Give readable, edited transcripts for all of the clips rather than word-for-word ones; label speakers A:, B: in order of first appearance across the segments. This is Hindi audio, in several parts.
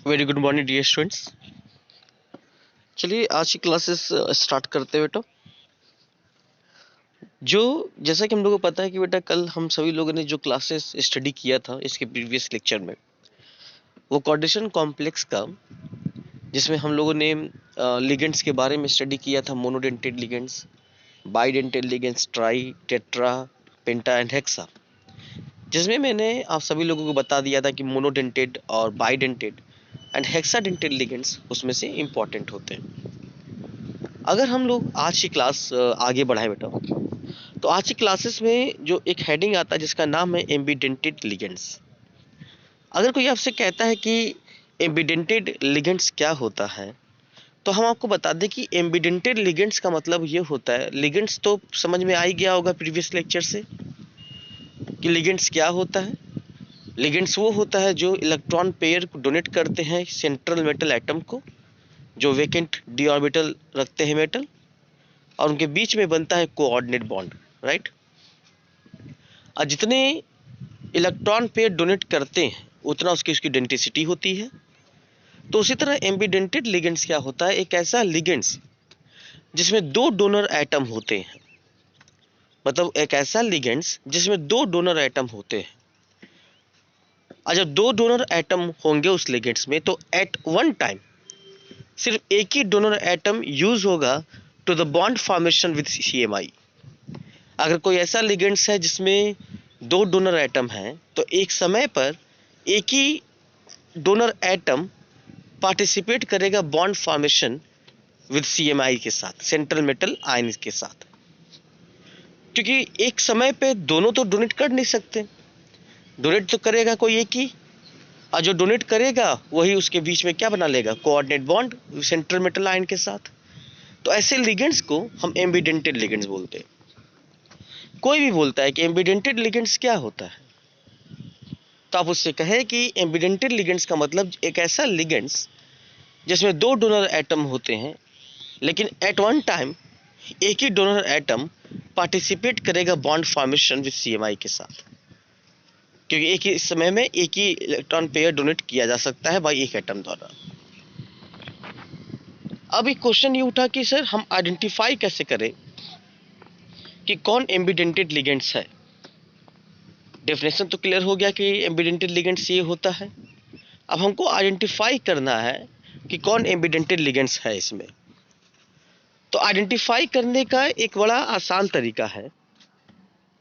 A: Very good morning dear students. चलिए आज की क्लासेस स्टार्ट करते हैं बेटा। जो जैसा कि हम लोगों को पता है कि बेटा कल हम सभी लोगों ने जो क्लासेस स्टडी किया था इसके प्रीवियस लेक्चर में, वो कोऑर्डिनेशन कॉम्प्लेक्स का, जिसमें हम लोगों ने लिगेंड्स के बारे में स्टडी किया था। Monodentate ligands, bidentate ligands, try, tetra, penta and hexa. जिसमें मैंने आप सभी लोगों को बता दिया था कि मोनोडेंटेड और बाइडेंटेड एंड हेक्साडेंटेड लिगेंड्स उसमें से इंपॉर्टेंट होते हैं। अगर हम लोग आज की क्लास आगे बढ़ाएं बेटा, तो आज की क्लासेस में जो एक हेडिंग आता है जिसका नाम है एम्बिडेंटेड लिगेंड्स। अगर कोई आपसे कहता है कि एम्बिडेंटेड लिगेंड्स क्या होता है, तो हम आपको बता दें कि एम्बिडेंटेड लिगेंड्स का मतलब ये होता है, लिगेंड्स तो समझ में आ ही गया होगा प्रीवियस लेक्चर से कि लिगेंड्स क्या होता है। लिगेंड्स वो होता है जो इलेक्ट्रॉन पेयर को डोनेट करते हैं सेंट्रल मेटल एटम को, जो वेकेंट डी ऑर्बिटल रखते हैं मेटल, और उनके बीच में बनता है कोऑर्डिनेट बॉन्ड, राइट। और जितने इलेक्ट्रॉन पेयर डोनेट करते हैं उतना उसकी डेंसिटी होती है। तो उसी तरह एम्बिडेंटेड लिगेंड्स क्या होता है, एक ऐसा लिगेंड्स जिसमें दो डोनर एटम होते हैं। मतलब एक ऐसा लिगेंड्स जिसमें दो डोनर एटम होते हैं। और जब दो डोनर एटम होंगे उस लिगेंड्स में, तो एट वन टाइम सिर्फ एक ही डोनर एटम यूज होगा to the bond formation with CMI। अगर कोई ऐसा लिगेंड्स है जिसमें दो डोनर एटम हैं, तो एक समय पर एक ही डोनर एटम पार्टिसिपेट करेगा बॉन्ड फॉर्मेशन विद CMI के साथ, सेंट्रल मेटल आयन के साथ। क्योंकि एक समय पे दोनों तो डोनेट कर नहीं सकते, डोनेट तो करेगा कोई एक ही, और जो डोनेट करेगा वही उसके बीच में क्या बना लेगा, coordinate bond central metal ion के साथ। तो ऐसे लिगेंड्स को हम एम्बिडेंटेड लिगेंड्स बोलते हैं। कोई भी बोलता है कि एम्बिडेंटेड लिगेंड्स क्या होता है, तो आप उससे कहें कि एम्बिडेंटेड लिगेंड्स का मतलब एक ऐसा लिगेंड्स जिसमें दो डोनर एटम होते हैं, लेकिन एट वन टाइम एक ही डोनर एटम पार्टिसिपेट करेगा बॉन्ड फॉर्मेशन विद CMI के साथ। क्योंकि एक ही समय में एक ही इलेक्ट्रॉन पेयर डोनेट किया जा सकता है बाई एक एटम द्वारा। अब एक क्वेश्चन ये उठा कि सर हम आइडेंटिफाई कैसे करें कि कौन एम्बिडेंटेड लिगेंड्स है। डेफिनेशन तो क्लियर हो गया कि एम्बिडेंटेड लिगेंड्स ये होता है। अब हमको आइडेंटिफाई करना है कि कौन एम्बिडेंटेड लिगेंड्स है इसमें। तो आइडेंटिफाई करने का एक बड़ा आसान तरीका है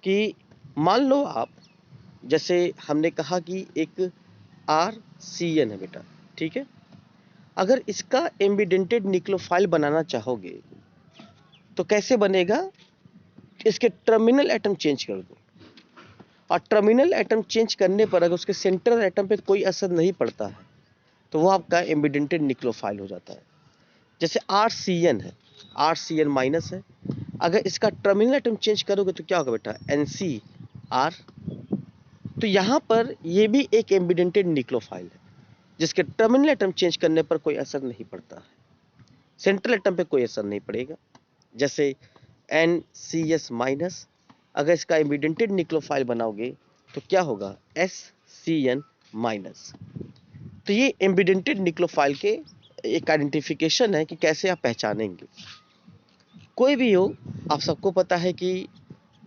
A: कि मान लो आप, जैसे हमने कहा कि एक RCN है बेटा, ठीक है। अगर इसका एम्बिडेंटेड न्यूक्लियोफाइल बनाना चाहोगे तो कैसे बनेगा, इसके टर्मिनल एटम चेंज कर दो, और टर्मिनल एटम चेंज करने पर अगर उसके सेंट्रल एटम पे कोई असर नहीं पड़ता है तो वो आपका एम्बिडेंटेड न्यूक्लियोफाइल हो जाता है। जैसे RCN है, RCN माइनस है, अगर इसका टर्मिनल एटम चेंज करोगे तो क्या होगा बेटा, NCR। तो यहाँ पर ये भी एक एम्बिडेंटेड न्यूक्लियोफाइल है जिसके टर्मिनल एटम चेंज करने पर कोई असर नहीं पड़ता है, सेंट्रल एटम पे कोई असर नहीं पड़ेगा। जैसे NCS माइनस, अगर इसका एम्बिडेंटेड न्यूक्लियोफाइल बनाओगे तो क्या होगा, SCN माइनस। तो ये एम्बिडेंटेड न्यूक्लियोफाइल के एक आइडेंटिफिकेशन है कि कैसे आप पहचानेंगे। कोई भी हो, आप सबको पता है कि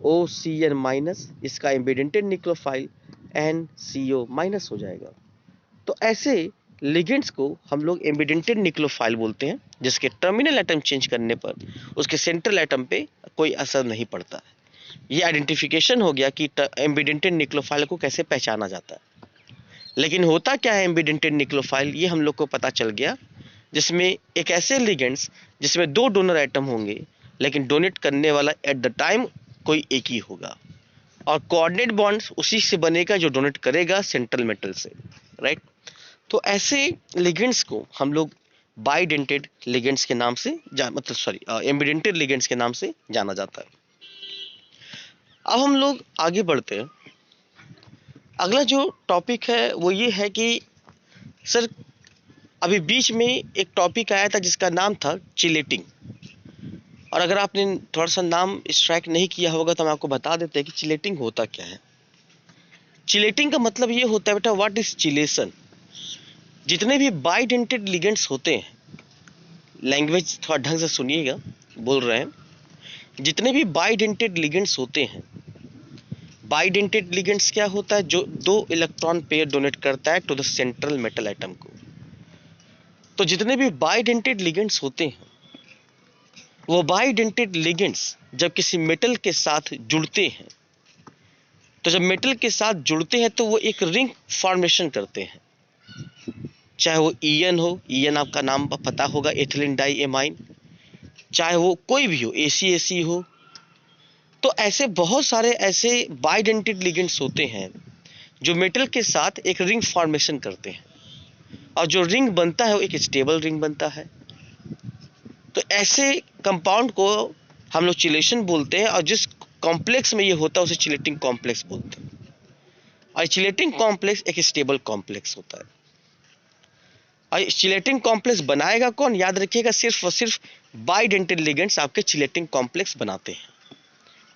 A: OCN माइनस, इसका एम्बिडेंटेड न्यूक्लियोफाइल NCO माइनस हो जाएगा। तो ऐसे लिगेंड्स को हम लोग एम्बिडेंटेड न्यूक्लियोफाइल बोलते हैं जिसके टर्मिनल एटम चेंज करने पर उसके सेंट्रल एटम पे कोई असर नहीं पड़ता है। ये आइडेंटिफिकेशन हो गया कि एम्बिडेंटेड न्यूक्लियोफाइल को कैसे पहचाना जाता है। लेकिन होता क्या है एम्बिडेंटेड न्यूक्लियोफाइल, ये हम लोग को पता चल गया, जिसमें एक ऐसे लिगेंड्स जिसमें दो डोनर एटम होंगे, लेकिन डोनेट करने वाला एट द टाइम कोई एक ही होगा, और कोऑर्डिनेट बॉन्ड उसी से बनेगा जो डोनेट करेगा सेंट्रल मेटल से, राइट। तो ऐसे लिगेंड्स को हम लोग बाइडेंटेड लिगेंड्स के नाम से एम्बिडेंटेड लिगेंड्स के नाम से जाना जाता है। अब हम लोग आगे बढ़ते हैं। अगला जो टॉपिक है वो ये है कि सर अभी बीच में एक टॉपिक आया था जिसका नाम था चिलेटिंग, और अगर आपने थोड़ा सा नाम स्ट्राइक नहीं किया होगा तो हम आपको बता देते हैं कि चिलेटिंग होता क्या है। चिलेटिंग का मतलब ये होता है बेटा, व्हाट इज चिलेशन। जितने भी बाइडेंटेड लिगेंड्स होते हैं, लैंग्वेज थोड़ा ढंग से सुनिएगा, बोल रहे हैं, जितने भी बाइडेंटेड लिगेंड्स होते हैं, बाइडेंटेड लिगेंड्स क्या होता है, जो 2 इलेक्ट्रॉन पेयर डोनेट करता है to the central metal atom को। तो जितने भी बाइडेंटेड लिगेंड्स होते हैं, वो बाइडेंटेड लिगेंड्स जब किसी मेटल के साथ जुड़ते हैं, तो जब मेटल के साथ जुड़ते हैं तो वो एक रिंग फॉर्मेशन करते हैं, चाहे वो ईएन हो, ईएन आपका नाम पता होगा, एथिलीन डाई एमाइन, चाहे वो कोई भी हो, एसी हो। तो ऐसे बहुत सारे ऐसे बाइडेंटेड लिगेंड्स होते हैं जो मेटल के साथ एक रिंग फॉर्मेशन करते हैं, और जो रिंग बनता है वो एक स्टेबल रिंग बनता है। तो ऐसे कंपाउंड को हम लोग चिलेशन बोलते हैं, और जिस कॉम्प्लेक्स में ये होता है उसे चिलेटिंग कॉम्प्लेक्स बोलते हैं। और चिलेटिंग कॉम्प्लेक्स एक स्टेबल कॉम्प्लेक्स होता है। और चिलेटिंग कॉम्प्लेक्स बनाएगा कौन, याद रखिएगा, सिर्फ और सिर्फ बाइडेंटेड लिगेंड्स आपके चिलेटिंग कॉम्प्लेक्स बनाते हैं।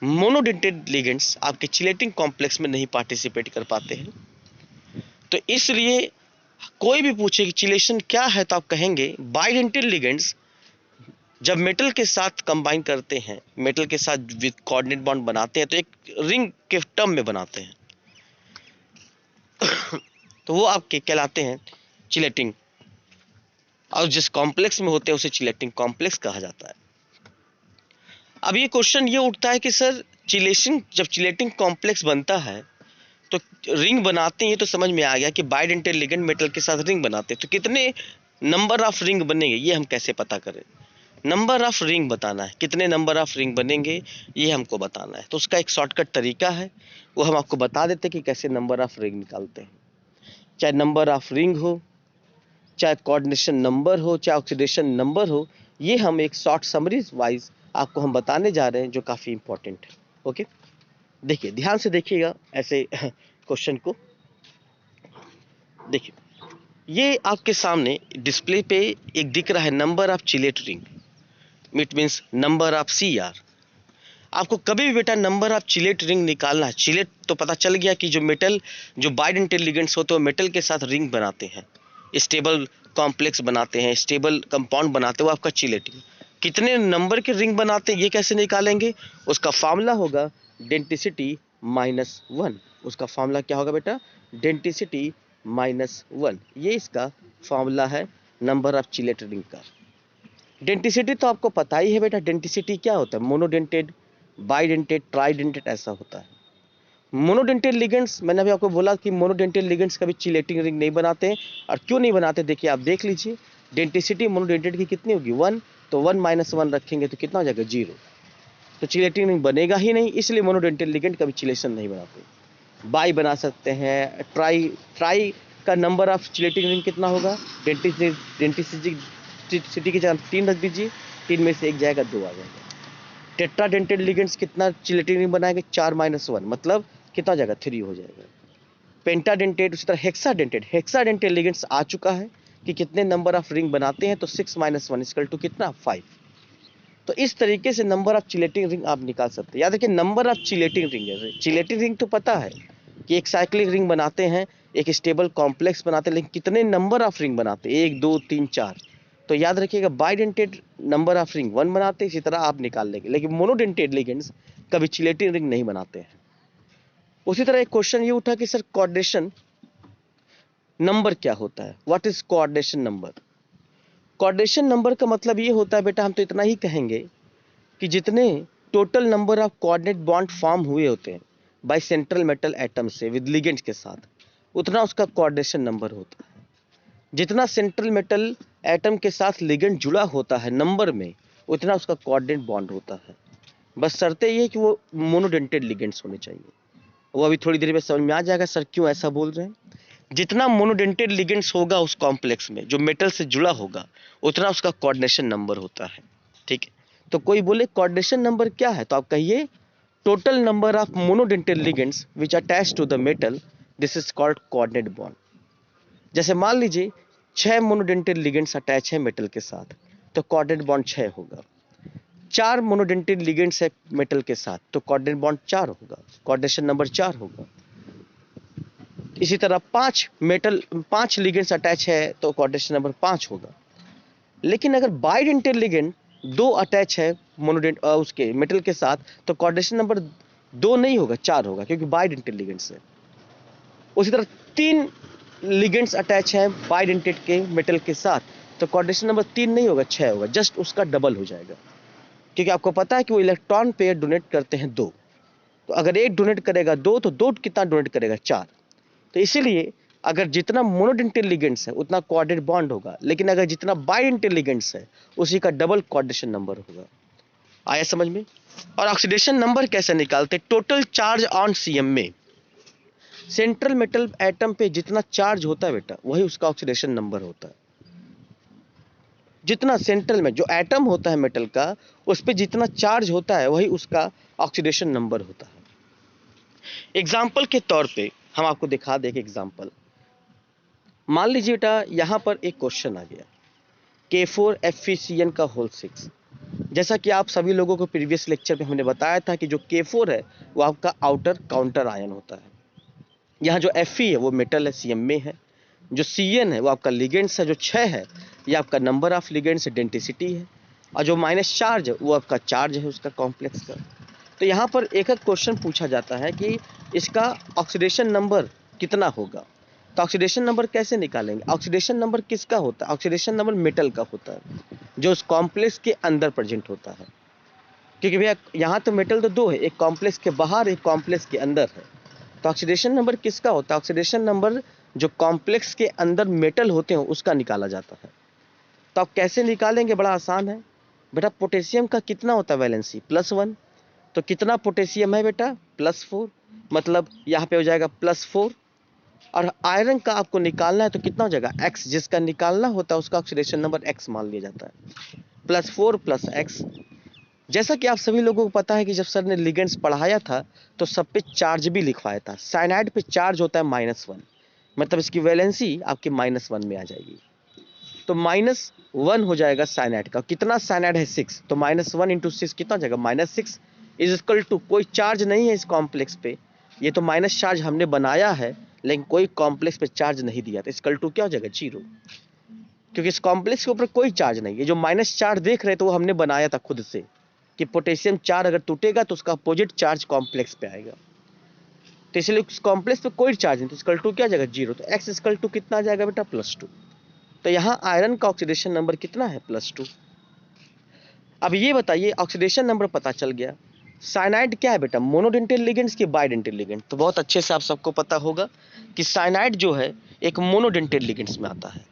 A: मोनोडेंटेड लिगेंड्स आपके चिलेटिंग कॉम्प्लेक्स में नहीं पार्टिसिपेट कर पाते हैं। तो इसलिए कोई भी पूछे कि चिलेशन क्या है, तो आप कहेंगे बाइडेंटेड लिगेंड्स जब मेटल के साथ कंबाइन करते हैं, मेटल के साथ विद कोऑर्डिनेट बॉन्ड बनाते हैं, तो एक रिंग के टर्म में बनाते हैं। तो वो आपके कहलाते हैं चिलेटिंग, और जिस कॉम्प्लेक्स में होते हैं उसे चिलेटिंग कॉम्प्लेक्स कहा जाता है। अब ये क्वेश्चन ये उठता है कि सर चिलेशन, जब चिलेटिंग कॉम्प्लेक्स बनता है तो रिंग बनाते हैं, तो समझ में आ गया कि बाइडेंटेड लिगेंड मेटल के साथ रिंग बनाते हैं, तो कितने नंबर ऑफ रिंग बनेंगे ये हम कैसे पता करें। नंबर ऑफ रिंग बताना है, कितने नंबर ऑफ रिंग बनेंगे ये हमको बताना है। तो उसका एक शॉर्टकट तरीका है, वो हम आपको बता देते हैं कि कैसे नंबर ऑफ रिंग निकालते हैं। चाहे नंबर ऑफ रिंग हो, चाहे कोऑर्डिनेशन नंबर हो, चाहे ऑक्सीडेशन नंबर हो, ये हम एक शॉर्ट समरीज वाइज आपको हम बताने जा रहे हैं, जो काफ़ी इंपॉर्टेंट है। ओके, देखिए ध्यान से देखिएगा ऐसे क्वेश्चन को। देखिए ये आपके सामने डिस्प्ले पे एक दिख रहा है number of chelate ring, it means number of CR। आपको कभी भी बेटा नंबर ऑफ चिलेट रिंग निकालना है। चिलेट तो पता चल गया कि जो मेटल, जो बाइडेंटेड लिगेंड्स होते हैं मेटल के साथ रिंग बनाते हैं, स्टेबल कॉम्प्लेक्स बनाते हैं, स्टेबल कंपाउंड बनाते हैं, वो आपका चिलेटिंग। कितने नंबर के रिंग बनाते हैं ये कैसे निकालेंगे, उसका फार्मूला होगा डेंटिसिटी -1। उसका फार्मूला क्या होगा बेटा, डेंटिसिटी -1। ये इसका फार्मूला है नंबर ऑफ चिलेट रिंग का। डेंटिसिटी तो आपको पता ही है बेटा, डेंटिसिटी क्या होता है, मोनोडेंटेड, बाइडेंटेड, ट्राइडेंटेड ऐसा होता है। मोनोडेंटेड लिगेंड्स, मैंने अभी आपको बोला कि मोनोडेंटेड लिगेंड्स कभी चिलेटिंग रिंग नहीं बनाते हैं। और क्यों नहीं बनाते, देखिए आप देख लीजिए, डेंटिसिटी मोनोडेंटेड की कितनी होगी 1, तो 1 - 1 रखेंगे तो कितना हो जाएगा 0। तो चिलेटिंग रिंग बनेगा ही नहीं, इसलिए मोनोडेंटेड लिगेंड कभी चिलेशन नहीं बनाते। बाई बना सकते हैं, ट्राई का नंबर ऑफ चिलेटिंग रिंग कितना होगा, डेंटिसिटी की जगह 3 रख दीजिए, 3 में से 1 जाएगा 2 आ जाएगा। टेट्राडेंटेड लिगेंड्स कितना चिलेटिंग रिंग बनाएंगे, 4 - 1, मतलब कितना हो जाएगा 3 हो जाएगा। पेंटाडेंटेड, उसी तरह हेक्साडेंटेड लिगेंड्स आ चुका है कि कितने नंबर ऑफ रिंग बनाते हैं, तो 6 - 1 इक्वल टू कितना 5। तो इस तरीके से नंबर ऑफ चिलेटिंग रिंग आप निकाल सकते हैं। याद रखिए नंबर ऑफ चिलेटिंग रिंग है, चिलेटिंग रिंग तो पता है कि एक साइक्लिक रिंग बनाते हैं, एक स्टेबल कॉम्प्लेक्स बनाते हैं, लेकिन कितने नंबर ऑफ रिंग बनाते हैं, 1 2 3 4। तो याद रखिएगा बाइडेंटेड नंबर ऑफ रिंग 1 बनाते हैं, इसी तरह आप निकाल लेंगे। लेकिन मोनोडेंटेड लिगेंड्स कभी चिलेटिंग रिंग नहीं बनाते हैं। उसी तरह एक क्वेश्चन ये उठा कि सर कोऑर्डिनेशन नंबर क्या होता है, what is coordination number. Coordination number का मतलब ये होता है बेटा, हम तो इतना ही कहेंगे कि जितने total number of coordinate bond form हुए होते हैं बाय सेंट्रल मेटल एटम से विद लिगेंड्स के साथ, उतना उसका कोऑर्डिनेशन नंबर होता है। जितना सेंट्रल मेटल एटम के साथ लिगेंड जुड़ा होता है नंबर में, उतना उसका कोऑर्डिनेट बॉन्ड होता है। बस शर्तें ये है कि वो मोनोडेंटेड लिगेंड्स होने चाहिए। वो अभी थोड़ी देर में समझ में आ जाएगा सर क्यों ऐसा बोल रहे हैं। जितना मोनोडेंटेड लिगेंड्स होगा उस कॉम्प्लेक्स में जो मेटल से जुड़ा होगा, उतना उसका कोऑर्डिनेशन नंबर होता है। ठीक है, तो कोई बोले कोऑर्डिनेशन नंबर क्या है, तो आप कहिए total number of monodentate ligands which attach to the metal, this is called coordinate bond. जैसे मान लीजिए 6 मोनोडेंटेड लिगेंड्स अटैच है मेटल के साथ, तो कोऑर्डिनेट बॉन्ड 6 होगा। 4 मोनोडेंटेड लिगेंड्स है मेटल के साथ, तो कोऑर्डिनेट बॉन्ड 4 होगा, कोऑर्डिनेशन नंबर 4 होगा। इसी तरह 5 लिगेंड्स अटैच है तो कोऑर्डिनेशन नंबर 5 होगा। लेकिन अगर बाइडेंटेड लिगेंड 2 अटैच है मोनोडेंट उसके मेटल के साथ तो कोऑर्डिनेशन नंबर 2 नहीं होगा, 4 होगा, क्योंकि बाइडेंटेड लिगेंड्स है। उसी तरह 3 लिगेंड्स अटैच हैं बाइडेंटेड के मेटल के साथ तो कोऑर्डिनेशन नंबर 3 नहीं होगा, 6 होगा, जस्ट उसका डबल हो जाएगा। क्योंकि आपको पता है कि वो इलेक्ट्रॉन पेयर डोनेट करते हैं 2, तो अगर एक डोनेट करेगा 2 तो 2 कितना डोनेट करेगा, 4। तो इसीलिए अगर जितना मोनोडेंटेड लिगेंड्स है उतना कोऑर्डिनेट बॉन्ड होगा, लेकिन अगर जितना बाइडेंटेड लिगेंड्स है उसी का डबल कोऑर्डिनेशन नंबर होगा। आया समझ में? और ऑक्सीडेशन नंबर कैसे निकालते? टोटल चार्ज ऑन सीएम में सेंट्रल मेटल एटम पे जितना चार्ज होता है बेटा वही उसका ऑक्सीडेशन नंबर होता है। जितना सेंट्रल में जो एटम होता है मेटल का उस पे जितना चार्ज होता है वही उसका ऑक्सीडेशन नंबर होता है। एग्जाम्पल के तौर पे हम आपको दिखा दें एग्जाम्पल। मान लीजिए बेटा यहाँ पर एक क्वेश्चन आ गया K4FeCN का होल 6। जैसा कि आप सभी लोगों को प्रीवियस लेक्चर में हमने बताया था कि जो K4 है वो आपका आउटर काउंटर आयन होता है। यहाँ जो Fe है वो मेटल है, CM में है। जो Cn है वो आपका लिगेंड्स है, जो 6 है ये आपका नंबर ऑफ लिगेंड्स डेंसिटी है, और जो माइनस चार्ज है वो आपका चार्ज है उसका कॉम्प्लेक्स का। तो यहाँ पर एक एक क्वेश्चन पूछा जाता है कि इसका ऑक्सीडेशन नंबर कितना होगा। तो ऑक्सीडेशन नंबर कैसे निकालेंगे? ऑक्सीडेशन नंबर किसका होता है? ऑक्सीडेशन नंबर मेटल का होता है जो उस कॉम्प्लेक्स के अंदर प्रेजेंट होता है। क्योंकि भैया यहाँ तो मेटल तो 2 है, एक कॉम्प्लेक्स के बाहर एक कॉम्प्लेक्स के अंदर है। तो ऑक्सीडेशन नंबर किसका होता है? ऑक्सीडेशन नंबर जो कॉम्प्लेक्स के अंदर मेटल होते हैं उसका निकाला जाता है। तो आप कैसे निकालेंगे? बड़ा आसान है बेटा। पोटेशियम का कितना होता है वैलेंसी? +1। तो कितना पोटेशियम है बेटा? +4। मतलब यहाँ पे हो जाएगा +4। और आयरन का आपको निकालना है तो कितना हो जाएगा? X। जिसका निकालना होता है उसका ऑक्सीडेशन नंबर X मान लिया जाता है। +4 + X। जैसा कि आप सभी लोगों को पता है कि जब सर ने लिगेंड्स पढ़ाया था तो सब पे चार्ज भी लिखवाया था। साइनाइड पे चार्ज होता है -1, मतलब इसकी वैलेंसी आपकी -1 में आ जाएगी। तो -1 हो जाएगा साइनाइड का। कितना साइनाइड है? 6। तो -1 × 6 कितना हो जाएगा? -6 इज इक्वल टू, कोई चार्ज नहीं है इस कॉम्प्लेक्स पे, ये तो माइनस चार्ज हमने बनाया है लेकिन कोई कॉम्प्लेक्स पे चार्ज नहीं दिया, तो इक्वल टू क्या हो जाएगा? 0। क्योंकि इस कॉम्प्लेक्स के ऊपर कोई चार्ज नहीं है। जो माइनस चार्ज देख रहे थे वो हमने बनाया था खुद से कि पोटेशियम 4 अगर टूटेगा तो उसका अपोजिट चार्ज कॉम्प्लेक्स पे आएगा। तो इसलिए उस कॉम्प्लेक्स पे कोई चार्ज नहीं, तो इक्वल टू क्या आ जाएगा? 0। तो x इक्वल टू कितना आ जाएगा बेटा? +2। तो यहाँ आयरन का ऑक्सीडेशन नंबर कितना है? +2। अब ये बताइए, ऑक्सीडेशन नंबर पता चल गया। साइनाइड क्या है बेटा? मोनोडेंटेड लिगेंड्स की बाइडेंटेड लिगेंड? तो बहुत अच्छे से आप सबको पता होगा कि साइनाइड जो है एक मोनोडेंटेड लिगेंड्स में आता है।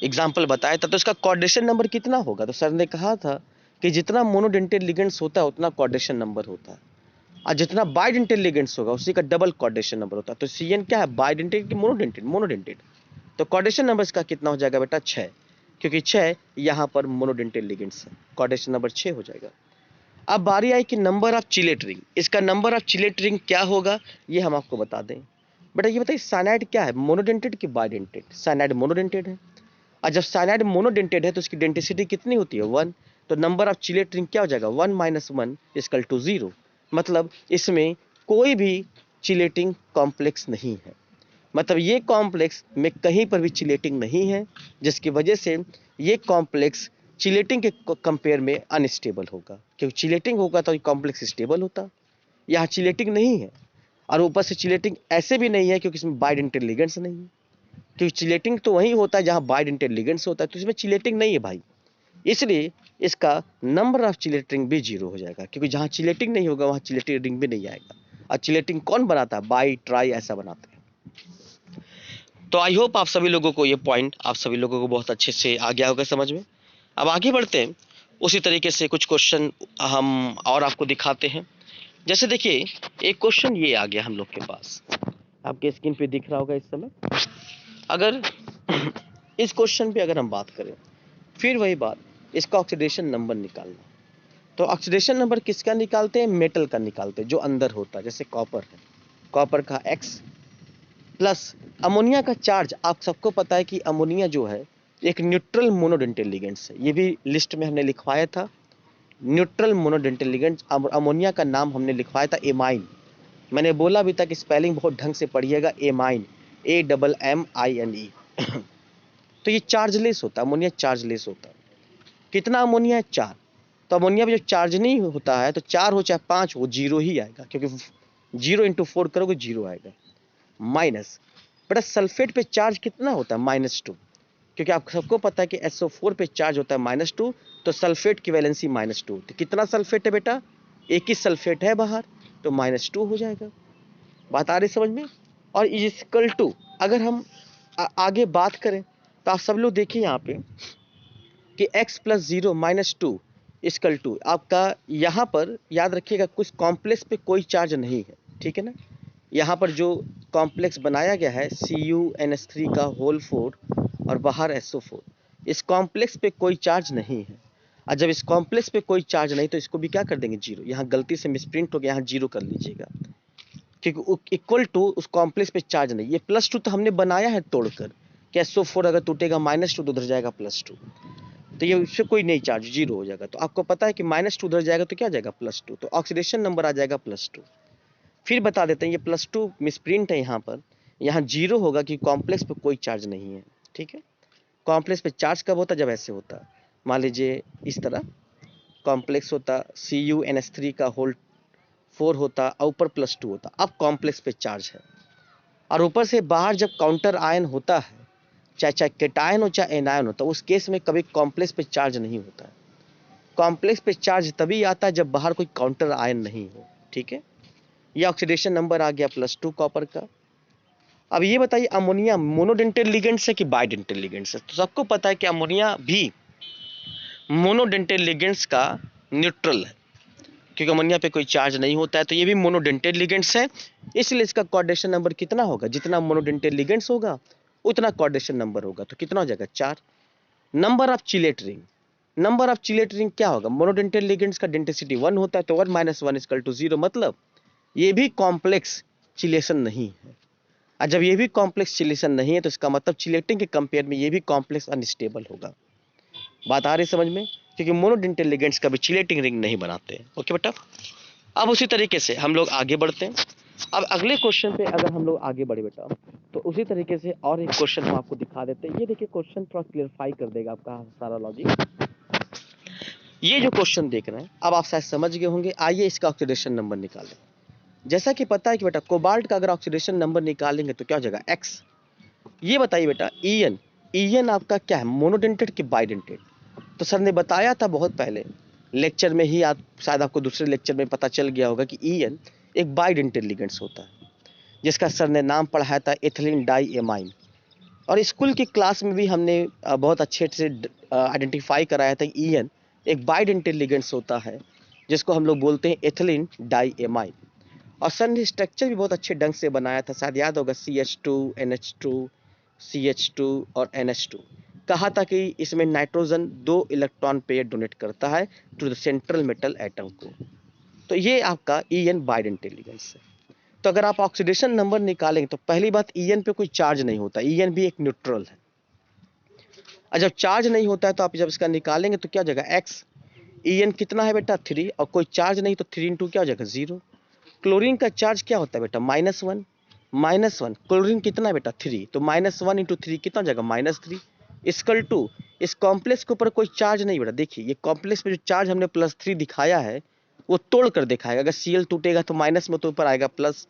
A: एग्जाम्पल बताया था, तो इसका कोऑर्डिनेशन नंबर कितना होगा? तो सर ने कहा था कि जितना मोनोडेंटेड लिगेंड्स होता है उतना कोऑर्डिनेशन नंबर होता है, और जितना बाइडेंटेड लिगेंड्स होगा उसी का डबल कोऑर्डिनेशन नंबर होता है। तो CN क्या है? बाइडेंटेड की मोनोडेंटेड? मोनोडेंटेड। तो कोऑर्डिनेशन नंबर इसका कितना हो जाएगा बेटा? 6, क्योंकि 6 यहाँ पर मोनोडेंटेड लिगेंड्स है, कोऑर्डिनेशन नंबर 6 हो जाएगा। अब बारी आई कि नंबर ऑफ चिलेट रिंग। इसका नंबर ऑफ चिलेट रिंग क्या होगा ये हम आपको बता दें। बेटा ये बताइए, साइनाइड क्या है? मोनोडेंटेड की बाइडेंटेड? साइनाइड मोनोडेंटेड है, और जब साइनाइड मोनोडेंटेड है तो उसकी डेंसिटी कितनी होती है? 1। तो नंबर ऑफ चिलेट रिंग क्या हो जाएगा? 1 - 1 = 0। मतलब इसमें कोई भी चिलेटिंग कॉम्प्लेक्स नहीं है, मतलब ये कॉम्प्लेक्स में कहीं पर भी चिलेटिंग नहीं है, जिसकी वजह से ये कॉम्प्लेक्स चिलेटिंग के कंपेयर में अनस्टेबल होगा। क्योंकि चिलेटिंग होगा तो ये कॉम्प्लेक्स स्टेबल होता, यहाँ चिलेटिंग नहीं है, और ऊपर से चिलेटिंग ऐसे भी नहीं है क्योंकि इसमें बाइडेंटेड लिगेंड्स नहीं है। क्योंकि चिलेटिंग तो वहीं होता है जहाँ बाइडेंटेड लिगेंड्स होता है, तो इसमें चिलेटिंग नहीं है भाई, इसलिए इसका नंबर ऑफ चिलेटिंग भी 0 हो जाएगा। क्योंकि जहाँ चिलेटिंग नहीं होगा वहाँ चिलेटिंग रिंग भी नहीं आएगा। और चिलेटिंग कौन बनाता है? बाई ट्राई ऐसा बनाते हैं। तो आई होप आप सभी लोगों को ये पॉइंट, आप सभी लोगों को बहुत अच्छे से आ गया होगा समझ में। अब आगे बढ़ते हैं, उसी तरीके से कुछ क्वेश्चन हम और आपको दिखाते हैं। जैसे देखिए, एक क्वेश्चन ये आ गया हम लोग के पास, आपके स्क्रीन पे दिख रहा होगा इस समय। अगर इस क्वेश्चन पे अगर हम बात करें, फिर वही बात, इसका ऑक्सीडेशन नंबर निकालना। तो ऑक्सीडेशन नंबर किसका निकालते हैं? मेटल का निकालते हैं जो अंदर होता है। जैसे कॉपर है, कॉपर का X प्लस अमोनिया का चार्ज। आप सबको पता है कि अमोनिया जो है एक न्यूट्रल मोनोडेंटेड लिगेंड्स है, ये भी लिस्ट में हमने लिखवाया था। न्यूट्रल मोनोडेंटेड लिगेंड्स, अमोनिया का नाम हमने लिखवाया था एमाइन। मैंने बोला भी था कि स्पेलिंग बहुत ढंग से पढ़िएगा, एमाइन, AMMINE। तो ये चार्जलेस होता है, अमोनिया चार्जलेस होता है। कितना अमोनिया है? 4। तो अमोनिया में जब चार्ज नहीं होता है तो 4 हो चाहे 5 हो, 0 ही आएगा, क्योंकि 0 × 4 करोगे 0 आएगा। माइनस, बेटा सल्फेट पे चार्ज कितना होता है? -2, क्योंकि आप सबको पता है कि SO4 पे चार्ज होता है -2, तो सल्फेट की वैलेंसी -2 होती है। कितना सल्फेट है बेटा? एक ही सल्फेट है बाहर, तो -2 हो जाएगा। बात आ रही समझ में? और इक्वल टू, अगर हम आगे बात करें तो आप सब लोग देखिए यहाँ पे कि x + 0 - 2 = आपका, यहाँ पर याद रखिएगा कुछ कॉम्प्लेक्स पे कोई चार्ज नहीं है, ठीक है ना। यहाँ पर जो कॉम्प्लेक्स बनाया गया है CuNH3 का होल 4 और बाहर SO4, इस कॉम्प्लेक्स पे कोई चार्ज नहीं है। और जब इस कॉम्प्लेक्स पे कोई चार्ज नहीं तो इसको भी क्या कर देंगे? 0। यहाँ गलती से मिसप्रिंट हो गया, यहाँ 0 कर लीजिएगा, क्योंकि इक्वल टू उस कॉम्प्लेक्स पे चार्ज नहीं। ये +2 तो हमने बनाया है तोड़कर कि SO4 अगर टूटेगा -2 तो उधर जाएगा +2, तो ये उससे कोई नहीं चार्ज, 0 हो जाएगा। तो आपको पता है कि -2 उधर जाएगा तो क्या जाएगा? +2, तो ऑक्सीडेशन नंबर आ जाएगा +2। फिर बता देते हैं, ये +2 मिसप्रिंट है यहाँ पर, यहाँ 0 होगा कि कॉम्प्लेक्स पे कोई चार्ज नहीं है, ठीक है। कॉम्प्लेक्स पे चार्ज कब होता है? जब ऐसे होता, मान लीजिए इस तरह कॉम्प्लेक्स होता, CuNH3 का होल 4 होता और ऊपर +2 होता, अब कॉम्प्लेक्स पे चार्ज है। और ऊपर से बाहर जब काउंटर आयन होता है, चाहे केटायन हो चाहे एनायन हो, तो उस केस में कभी कॉम्प्लेक्स पे चार्ज नहीं होता है। कॉम्प्लेक्स पे चार्ज तभी आता है जब बाहर कोई काउंटर आयन नहीं हो, ठीक है। ये ऑक्सीडेशन नंबर आ गया +2 कॉपर का। अब ये बताइए, अमोनिया मोनोडेंटेट लिगेंड्स है कि बाइडेंटेट लिगेंड्स है? तो सबको पता है कि अमोनिया भी मोनोडेंटेट लिगेंड्स का न्यूट्रल है, क्योंकि अमोनिया पे कोई चार्ज नहीं होता है, तो ये भी मोनोडेंटेट लिगेंड्स है। इसलिए इसका कोऑर्डिनेशन नंबर कितना होगा? जितना मोनोडेंटेट लिगेंड्स होगा उतना कोऑर्डिनेशन नंबर होगा, तो कितना हो जाएगा? 4। Number of chelate ring, number of chelate ring क्या होगा? मोनोडेंटेट लिगेंड्स का डेंसिटी 1 होता है, तो 1 - 1 = 0, मतलब ये भी कॉम्प्लेक्स चिलेशन नहीं है। और जब ये भी कॉम्प्लेक्स चिलेशन नहीं है तो इसका मतलब चिलेटिंग के कंपेयर में ये भी कॉम्प्लेक्स अनस्टेबल होगा। बात आ रही समझ में? क्योंकि मोनोडेंटेट लिगेंड्स कभी चिलेटिंग रिंग नहीं बनाते। ओके बेटा, अब उसी तरीके से हम लोग आगे बढ़ते हैं। अब अगले क्वेश्चन पे अगर हम लोग आगे बढ़े बेटा, तो उसी तरीके से और एक क्वेश्चन हम आपको दिखा देते हैं। ये देखिए क्वेश्चन थोड़ा क्लियरफाई कर देगा आपका सारा लॉजिक। ये जो क्वेश्चन देख रहे हैं अब आप शायद समझ गए होंगे। आइए इसका ऑक्सीडेशन नंबर निकालें। जैसा कि पता है कि बेटा कोबाल्ट का अगर ऑक्सीडेशन नंबर निकालेंगे तो क्या हो जाएगा? X। ये बताइए बेटा EN आपका क्या है? मोनोडेंटेट कि बाइडेंटेट? तो सर ने बताया था बहुत पहले लेक्चर में ही, आप शायद आपको दूसरे लेक्चर में पता चल गया होगा कि EN एक बाइडेंटेट लिगेंड्स होता है, जिसका सर ने नाम पढ़ाया था एथिलीन डाइएमाइन। और स्कूल की क्लास में भी हमने बहुत अच्छे से आइडेंटिफाई कराया था कि EN एक बाइडेंटेट लिगेंड्स होता है, जिसको हम लोग बोलते हैं एथिलीन डाइएमाइन। और सर ने स्ट्रक्चर भी बहुत अच्छे ढंग से बनाया था, शायद याद होगा, CH2 NH2 CH2 और NH2। कहा था कि इसमें नाइट्रोजन 2 इलेक्ट्रॉन पेयर डोनेट करता है to the central metal atom को। तो ये आपका EN बाइडेंटेट लिगेंड्स है। तो अगर आप ऑक्सीडेशन नंबर निकालेंगे तो पहली बात, EN पे कोई चार्ज नहीं होता, EN भी एक न्यूट्रल है। और जब चार्ज नहीं होता है तो आप जब इसका निकालेंगे तो क्या हो जाएगा? X। EN कितना है बेटा? 3, और कोई चार्ज नहीं तो 3 × क्या हो जाएगा? 0। क्लोरीन का चार्ज क्या होता है बेटा? -1। -1, क्लोरीन कितना है बेटा? 3, तो -1 × 3 कितना हो जाएगा? -3 इक्वल टू, इस कॉम्प्लेक्स के ऊपर कोई चार्ज नहीं बेटा। देखिए ये कॉम्प्लेक्स में जो चार्ज हमने +3 दिखाया है वो तोड़ कर दिखाएगा। अगर Cl टूटेगा तो माइनस में तो ऊपर आएगा प्लस,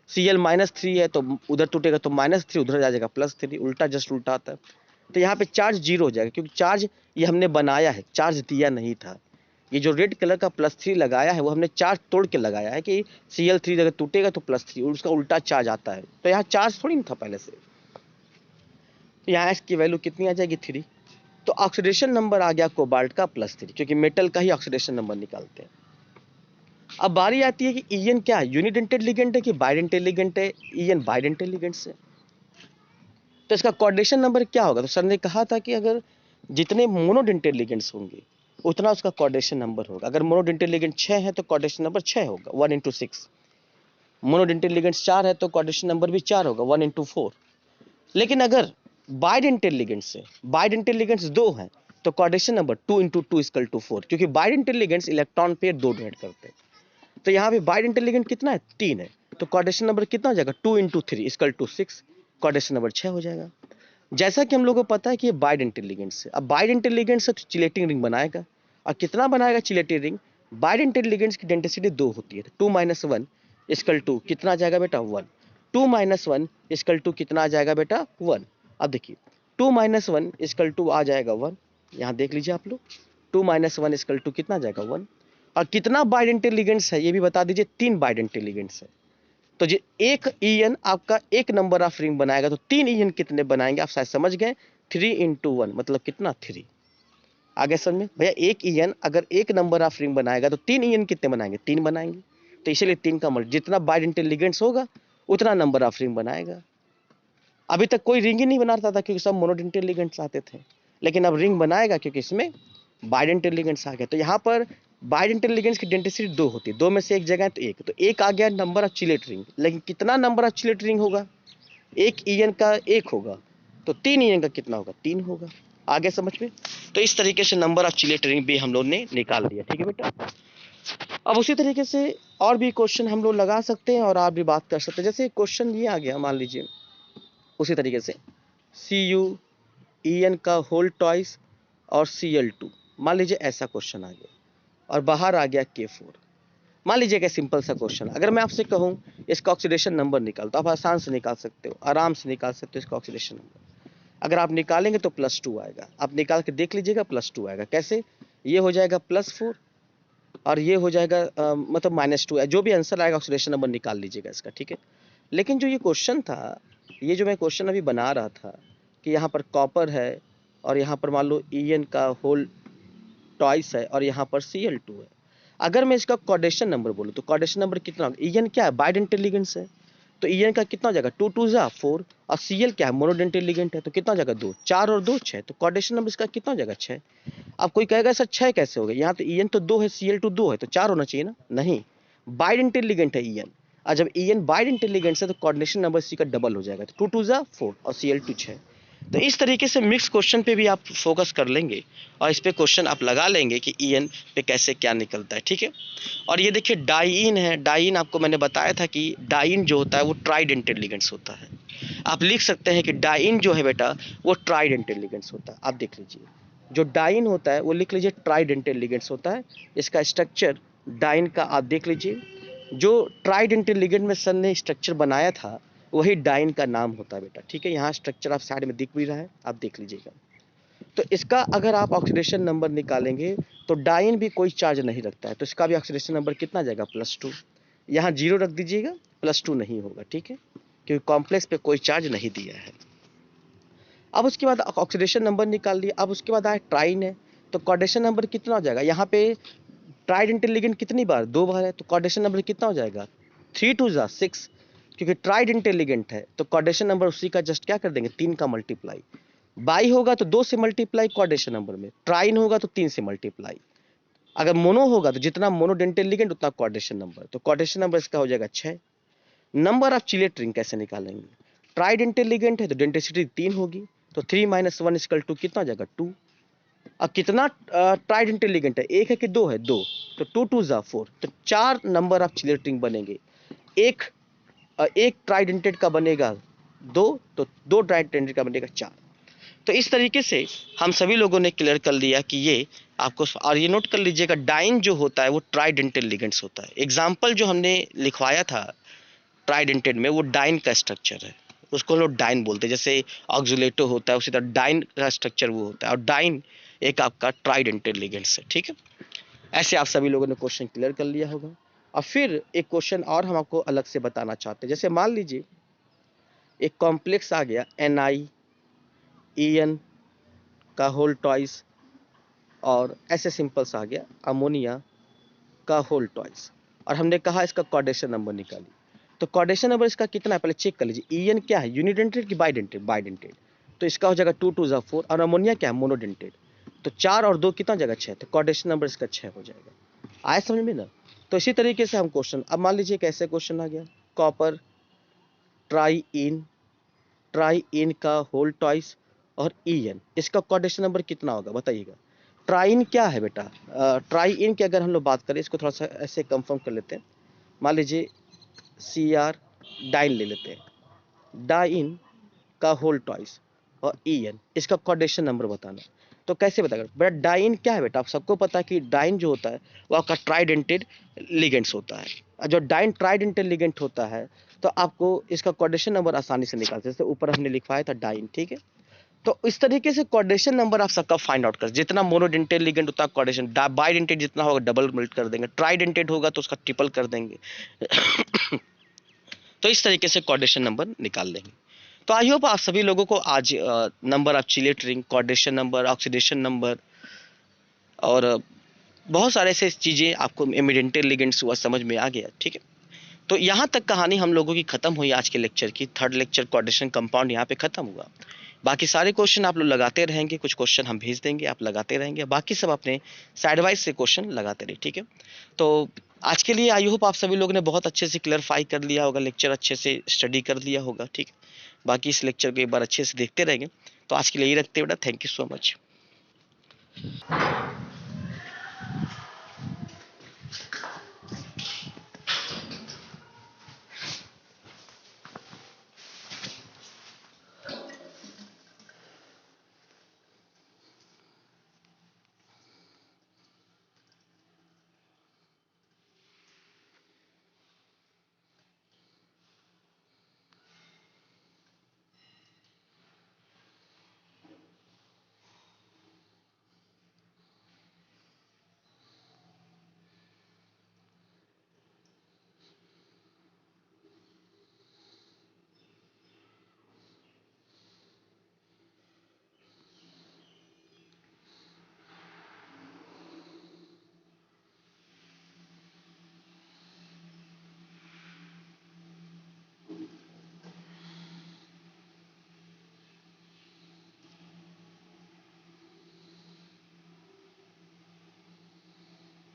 A: Cl -3 है तो उधर टूटेगा तो -3, उधर आ जाएगा +3, उल्टा जस्ट उल्टा आता है। तो यहाँ पे चार्ज 0 हो जाएगा, क्योंकि चार्ज ये हमने बनाया है, चार्ज दिया नहीं था। ये जो रेड कलर का +3 लगाया है वो हमने चार्ज तोड़ के लगाया है कि Cl3 अगर टूटेगा तो +3, उसका उल्टा चार्ज आता है। तो यहाँ चार्ज थोड़ी ना था पहले से। तो यहाँ इसकी वैल्यू कितनी आ जाएगी? 3। तो ऑक्सीडेशन नंबर आ गया कोबाल्ट का +3, क्योंकि मेटल का ही ऑक्सीडेशन नंबर निकालते हैं। अब बारी आती है कि EN क्या है? यूनिडेंटेट लिगेंड है कि बाइडेंटेट लिगेंड है? EN बाइडेंटेट लिगेंड है। तो इसका कोऑर्डिनेशन नंबर क्या होगा? तो सर ने कहा था कि अगर जितने मोनोडेंटेट लिगेंड्स होंगे उतना उसका कोऑर्डिनेशन नंबर होगा। अगर मोनोडेंटेट लिगेंड 6 है तो कोऑर्डिनेशन नंबर 6 होगा, 1 × 6। मोनोडेंटेट लिगेंड्स 4 है तो कोऑर्डिनेशन नंबर भी 4 होगा, 1 × 4। लेकिन अगर बाइडेंटेट लिगेंड्स से, बाइडेंटेट लिगेंड्स 2 हैं तो कोऑर्डिनेशन नंबर 2 × 2 = 4, क्योंकि bidentate ligands electron pair 2 donate करते हैं। तो यहाँ पे बाइडेंटेट लिगेंड कितना है? 3 है। तो कोऑर्डिनेशन नंबर कितना हो जाएगा 2 × 3 = 6, कोऑर्डिनेशन नंबर 6 हो जाएगा। जैसा कि हम लोगों को पता है कि ये बाइडेंटल लिगेंड्स है, अब बाइडेंटल लिगेंड्स है तो चिलेटिंग रिंग बनाएगा, और कितना बनाएगा चिलेटिंग रिंग? बाइडेंटल लिगेंड्स की डेंसिटी 2 होती है, 2 - 1 = कितना आ जाएगा बेटा 1, 2 - 1 = कितना आ जाएगा बेटा 1। अब देखिए 2 - 1 = आ जाएगा 1, यहाँ देख लीजिए आप लोग 2 - 1 = कितना आ जाएगा 1, और कितना बाइडेंटल लिगेंड्स है ये भी बता दीजिए, 3 बाइडेंटल लिगेंड्स है। तो जो एक ईएन आपका एक नंबर ऑफ रिंग बनाएगा तो 3 ईएन कितने बनाएंगे आप शायद समझ गए, 3 × 1 मतलब कितना 3। आगे समझ में भैया, एक ईएन अगर एक नंबर ऑफ रिंग बनाएगा तो 3 ईएन कितने बनाएंगे, 3 बनाएंगे। तो इसलिए 3 का मल्टीपल, जितना बाइडेंटल लिगेंड्स होगा उतना नंबर ऑफ रिंग बनाएगा। अभी तक कोई रिंग ही नहीं बनाता था क्योंकि सब मोनोडेंटल लिगेंड्स आते थे, लेकिन अब रिंग बनाएगा क्योंकि इसमें बाइडेंटल लिगेंड्स आ गए। तो यहाँ पर बाइडेंटल लिगेंड्स की डेंसिटी 2 होती है, 2 में से एक जगह है तो एक आ गया नंबर ऑफ चिलेट रिंग, लेकिन कितना नंबर ऑफ चिलेट रिंग होगा, एक ईएन का 1 होगा, तो 3 ईएन का कितना होगा 3 होगा। आगे समझ में? तो इस तरीके से नंबर ऑफ चिलेट रिंग भी हम लोग ने निकाल दिया, ठीक है बेटा। अब उसी तरीके से और भी क्वेश्चन हम लोग लगा सकते हैं और आप भी बात कर सकते हैं। जैसे क्वेश्चन ये आ गया, मान लीजिए उसी तरीके से CuEn का होल टॉइस और Cl2, मान लीजिए ऐसा क्वेश्चन आ गया और बाहर आ गया K4। मान लीजिए कि सिंपल सा क्वेश्चन, अगर मैं आपसे कहूं इसका ऑक्सीडेशन नंबर निकाल, तो आप आसान से निकाल सकते हो, आराम से निकाल सकते हो इसका ऑक्सीडेशन नंबर। अगर आप निकालेंगे तो +2 आएगा, आप निकाल के देख लीजिएगा +2 आएगा। कैसे? ये हो जाएगा +4 और ये हो जाएगा मतलब -2 है, जो भी आंसर आएगा ऑक्सीडेशन नंबर निकाल लीजिएगा इसका, ठीक है। लेकिन जो ये क्वेश्चन था, ये जो मैं क्वेश्चन अभी बना रहा था कि यहाँ पर कॉपर है और यहाँ पर मान लो ईएन का होल टॉइस है और यहाँ पर Cl2 है। अगर मैं इसका कोऑर्डिनेशन नंबर बोलूँ तो कोऑर्डिनेशन नंबर कितना होगा? ईएन क्या है? बाइडेंटल लिगेंड्स है, तो ईएन का कितना हो जाएगा 2 × 2 = 4 और Cl क्या है? मोनोडेंटल लिगेंड है, तो कितना हो जाएगा 2, 4 और 2 6, तो कोऑर्डिनेशन नंबर इसका कितना हो जाएगा 6। अब कोई कहेगा सर 6 कैसे हो गया? यहाँ तो ईएन तो 2 है, Cl2 2 है, तो 4 होना चाहिए ना? नहीं, बाइडेंटल लिगेंड है ईएन, और जब ईएन बाइडेंटल लिगेंड है तो कोऑर्डिनेशन नंबर इसी का डबल हो जाएगा, तो 2 × 2 = 4 और Cl2 6। तो इस तरीके से मिक्स क्वेश्चन पे भी आप फोकस कर लेंगे और इस पे क्वेश्चन आप लगा लेंगे कि ईएन पे कैसे क्या निकलता है, ठीक है। और ये देखिए डाइइन है, डाइइन आपको मैंने बताया था कि डाइइन जो होता है वो ट्राइडेंटल लिगेंड्स होता है। आप लिख सकते हैं कि डाइइन जो है बेटा वो ट्राइडेंटल लिगेंड्स होता है। आप देख लीजिए, जो डाइइन होता है वो लिख लीजिए ट्राइडेंटल लिगेंड्स होता है। इसका स्ट्रक्चर डाइइन का आप देख लीजिए, जो ट्राइडेंटल लिगेंड में सर ने स्ट्रक्चर बनाया था वही डाइन का नाम होता है बेटा, ठीक है। यहाँ स्ट्रक्चर आप साइड में दिख भी रहा है, आप देख लीजिएगा। तो इसका अगर आप ऑक्सीडेशन नंबर निकालेंगे तो डाइन भी कोई चार्ज नहीं रखता है, तो इसका भी ऑक्सीडेशन नंबर कितना जाएगा +2। यहाँ 0 रख दीजिएगा, +2 नहीं होगा, ठीक है, क्योंकि कॉम्प्लेक्स पे कोई चार्ज नहीं दिया है। अब उसके बाद ऑक्सीडेशन नंबर निकाल लिया। अब उसके बाद आया ट्राइन है, तो कोऑर्डिनेशन नंबर कितना हो जाएगा? यहाँ पे ट्राइडेंटल लिगेंड कितनी बार? 2 बार है, तो कोऑर्डिनेशन नंबर कितना हो जाएगा? 3 × 2 = 6, क्योंकि ट्राइडेंटल लिगेंड है तो कोऑर्डिनेशन नंबर उसी का जस्ट क्या कर देंगे 3 का मल्टीप्लाई। बाई होगा तो 2 से मल्टीप्लाई कोऑर्डिनेशन नंबर में, ट्राइन होगा तो 3 से मल्टीप्लाई। अगर मोनो होगा तो जितना मोनोडेंटल लिगेंड उतना कोऑर्डिनेशन नंबर, तो कोऑर्डिनेशन नंबर इसका हो जाएगा 6। नंबर ऑफ चिलेट रिंग कैसे निकालेंगे? ट्राइडेंटल लिगेंड है तो डेंसिटी 3 होगी, तो 3 - 1 = कितना हो जाएगा 2। अब कितना ट्राइडेंटल लिगेंड है, 1 है कि 2 है? 2, तो 2 × 2 = 4, तो 4 नंबर ऑफ चिलेट रिंग बनेंगे। एक ट्राइडेंटेड का बनेगा 2, तो 2 ट्राइडेंटेड का बनेगा 4। तो इस तरीके से हम सभी लोगों ने क्लियर कर लिया कि ये आपको, और ये नोट कर लीजिएगा डाइन जो होता है वो ट्राइडेंटल लिगेंड्स होता है। एग्जाम्पल जो हमने लिखवाया था ट्राइडेंटेड में वो डाइन का स्ट्रक्चर है, उसको हम लोग डाइन बोलते हैं। जैसे ऑक्जुलेटो होता है उसी तरह डाइन का स्ट्रक्चर वो होता है, और डाइन एक आपका ट्राइडेंटल लिगेंड्स है, ठीक है। ऐसे आप सभी लोगों ने क्वेश्चन क्लियर कर लिया होगा। और फिर एक क्वेश्चन और हम आपको अलग से बताना चाहते हैं। जैसे मान लीजिए एक कॉम्प्लेक्स आ गया NiEn का होल टॉइस और ऐसे सिंपल सा आ गया अमोनिया का होल टॉइस, और हमने कहा इसका कोऑर्डिनेशन नंबर निकालिए। तो कोऑर्डिनेशन नंबर इसका कितना है पहले चेक कर लीजिए। ईएन क्या है? यूनिडेंटेड कि बाइडेंटेड? बाइडेंटेड, तो इसका हो जाएगा 2 × 2 = 4, और अमोनिया क्या है? मोनोडेंटेड, तो 4 और 2 कितना जाएगा 6, तो कोऑर्डिनेशन नंबर इसका 6 हो जाएगा। आया समझ में ना? तो इसी तरीके से हम क्वेश्चन, अब मान लीजिए कैसे क्वेश्चन आ गया, कॉपर ट्राइइन का होल टॉइस और ईएन, इसका कोऑर्डिनेशन नंबर कितना होगा बताइएगा। ट्राइन क्या है बेटा? ट्राइइन की अगर हम लोग बात करें, इसको थोड़ा सा ऐसे कंफर्म कर लेते हैं। मान लीजिए CR डाइन ले लेते हैं, डाइन का होल ट्वाइस और EN, इसका कोऑर्डिनेशन नंबर बताना। तो कैसे बताएगा बेटा? डाइन क्या है बेटा? आप सबको पता है कि डाइन जो होता है वो आपका ट्राइडेंटेड लिगेंड्स होता है। और जो डाइन ट्राइडेंटेड लिगेंड होता है तो आपको इसका कोऑर्डिनेशन नंबर आसानी से निकाल सकते हैं। जैसे ऊपर हमने लिखवाया था डाइन, ठीक है। तो इस तरीके से कोऑर्डिनेशन नंबर आप सबका फाइंड आउट कर, जितना मोनोडेंटेड लिगेंड होता है कोऑर्डिनेशन, बाइडेंटेड जितना होगा डबल मल्ट कर देंगे, ट्राइडेंटेड होगा तो उसका ट्रिपल कर देंगे। तो इस तरीके से कोऑर्डिनेशन नंबर निकाल लेंगे। तो आई होप आप सभी लोगों को आज number of chelate ring, coordination number, oxidation number और बहुत सारे ऐसे चीज़ें आपको इमिडेंटेड लिगेंड्स हुआ समझ में आ गया, ठीक है। तो यहाँ तक कहानी हम लोगों की खत्म हुई आज के लेक्चर की। थर्ड लेक्चर कोऑर्डिनेशन कंपाउंड यहाँ पे खत्म हुआ। बाकी सारे क्वेश्चन आप लोग लगाते रहेंगे, कुछ क्वेश्चन हम भेज देंगे, आप लगाते रहेंगे, बाकी सब अपने साइड वाइज से क्वेश्चन लगाते रहिए, ठीक है। तो आज के लिए आई होप आप सभी लोगों ने बहुत अच्छे से क्लियरफाई कर लिया होगा, लेक्चर अच्छे से स्टडी कर लिया होगा, ठीक है। बाकी इस लेक्चर को एक बार अच्छे से देखते रहेंगे। तो आज के लिए यही रखते बेटा, थैंक यू सो मच।